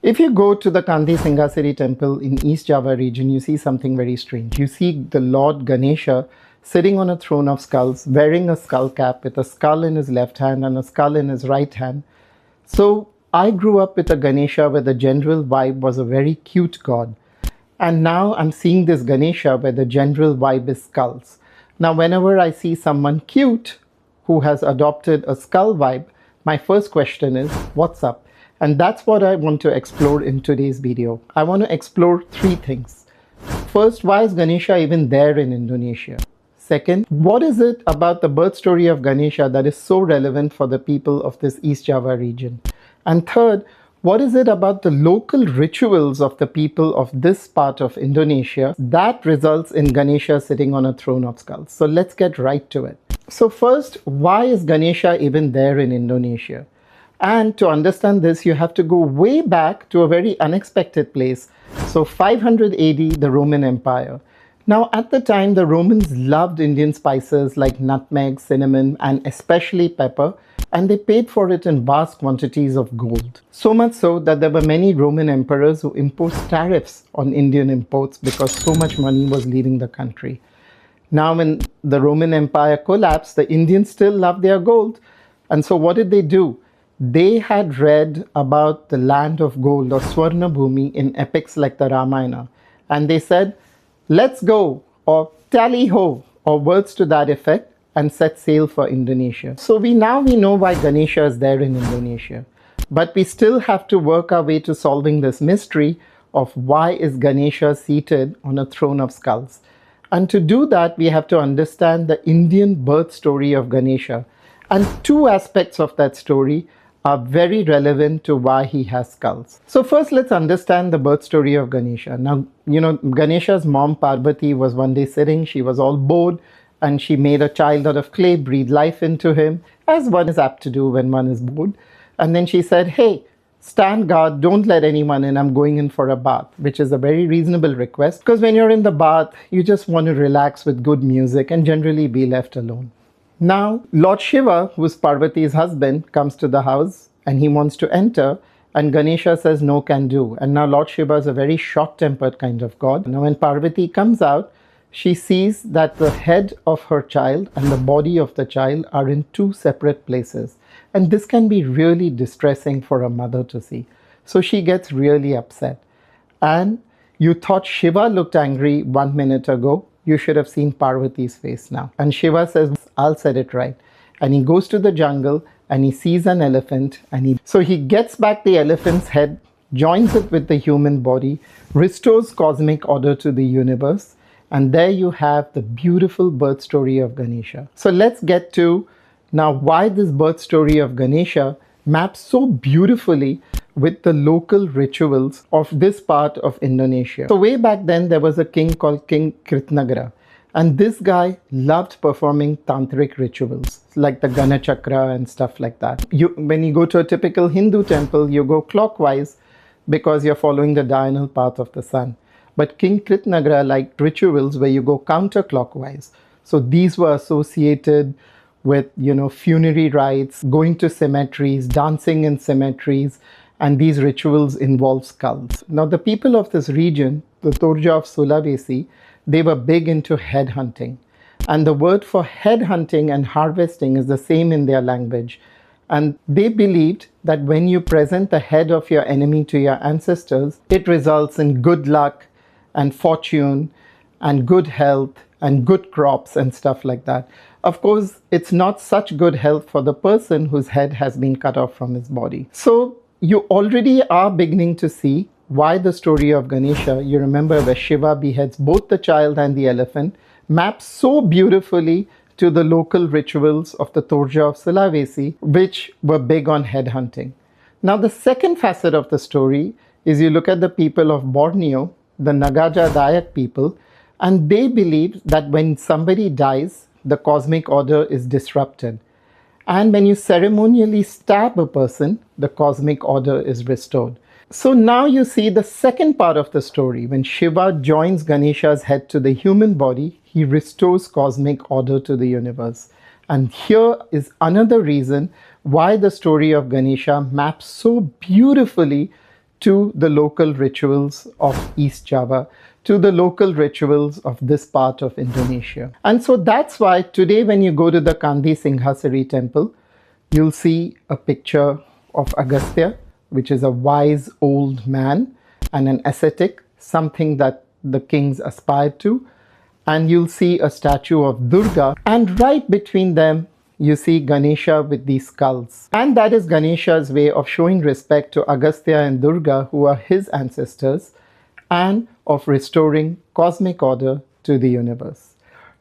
If you go to the Candi Singhasari temple in East Java region, you see something very strange. You see the Lord Ganesha sitting on a throne of skulls, wearing a skull cap with a skull in his left hand and a skull in his right hand. So I grew up with a Ganesha where the general vibe was a very cute god. And now I'm seeing this Ganesha where the general vibe is skulls. Now, whenever I see someone cute who has adopted a skull vibe, my first question is, what's up? And that's what I want to explore in today's video. I want to explore three things. First, why is Ganesha even there in Indonesia? Second, what is it about the birth story of Ganesha that is so relevant for the people of this East Java region? And third, what is it about the local rituals of the people of this part of Indonesia that results in Ganesha sitting on a throne of skulls? So let's get right to it. So first, why is Ganesha even there in Indonesia? And to understand this, you have to go way back to a very unexpected place. So 500 AD, the Roman Empire. Now, at the time, the Romans loved Indian spices like nutmeg, cinnamon, and especially pepper, and they paid for it in vast quantities of gold. So much so that there were many Roman emperors who imposed tariffs on Indian imports because so much money was leaving the country. Now, when the Roman Empire collapsed, the Indians still loved their gold. And so what did they do? They had read about the land of gold or Swarna Bhumi in epics like the Ramayana. And they said, let's go, or tally ho, or words to that effect, and set sail for Indonesia. So we know why Ganesha is there in Indonesia. But we still have to work our way to solving this mystery of why is Ganesha seated on a throne of skulls. And to do that, we have to understand the Indian birth story of Ganesha. And two aspects of that story are very relevant to why he has skulls. So first, let's understand the birth story of Ganesha. Now, Ganesha's mom Parvati was one day sitting, she was all bored, and she made a child out of clay, breathed life into him, as one is apt to do when one is bored. And then she said, hey, stand guard, don't let anyone in, I'm going in for a bath, which is a very reasonable request, because when you're in the bath, you just want to relax with good music and generally be left alone. Now, Lord Shiva, who is Parvati's husband, comes to the house and he wants to enter, and Ganesha says no can do. And now Lord Shiva is a very short-tempered kind of god. Now when Parvati comes out, she sees that the head of her child and the body of the child are in two separate places. And this can be really distressing for a mother to see. So she gets really upset. And you thought Shiva looked angry 1 minute ago. You should have seen Parvati's face now. And Shiva says, I'll set it right. And he goes to the jungle and he sees an elephant. So he gets back the elephant's head, joins it with the human body, restores cosmic order to the universe. And there you have the beautiful birth story of Ganesha. So let's get to now why this birth story of Ganesha maps so beautifully with the local rituals of this part of Indonesia. So way back then, there was a king called King Kertanagara. And this guy loved performing tantric rituals like the Gana Chakra and stuff like that. When you go to a typical Hindu temple, you go clockwise because you're following the diurnal path of the sun. But King Kertanagara liked rituals where you go counterclockwise. So these were associated with, funerary rites, going to cemeteries, dancing in cemeteries, and these rituals involve skulls. Now, the people of this region, the Toraja of Sulawesi, they were big into head hunting. And the word for head hunting and harvesting is the same in their language. And they believed that when you present the head of your enemy to your ancestors, it results in good luck and fortune and good health and good crops and stuff like that. Of course, it's not such good health for the person whose head has been cut off from his body. So you already are beginning to see why the story of Ganesha, you remember where Shiva beheads both the child and the elephant, maps so beautifully to the local rituals of the Toraja of Sulawesi, which were big on head hunting. Now, the second facet of the story is you look at the people of Borneo, the Toraja and Dayak people, and they believe that when somebody dies, the cosmic order is disrupted. And when you ceremonially stab a person, the cosmic order is restored. So now you see the second part of the story. When Shiva joins Ganesha's head to the human body, he restores cosmic order to the universe. And here is another reason why the story of Ganesha maps so beautifully to the local rituals of East Java, to the local rituals of this part of Indonesia. And so that's why today when you go to the Candi Singhasari temple, you'll see a picture of Agastya, which is a wise old man and an ascetic, something that the kings aspired to. And you'll see a statue of Durga, and right between them you see Ganesha with these skulls. And that is Ganesha's way of showing respect to Agastya and Durga, who are his ancestors, and of restoring cosmic order to the universe.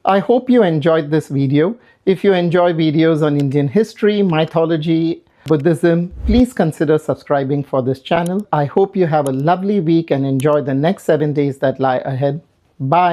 I hope you enjoyed this video. If you enjoy videos on Indian history, mythology, Buddhism, please consider subscribing for this channel. I hope you have a lovely week and enjoy the next 7 days that lie ahead. Bye.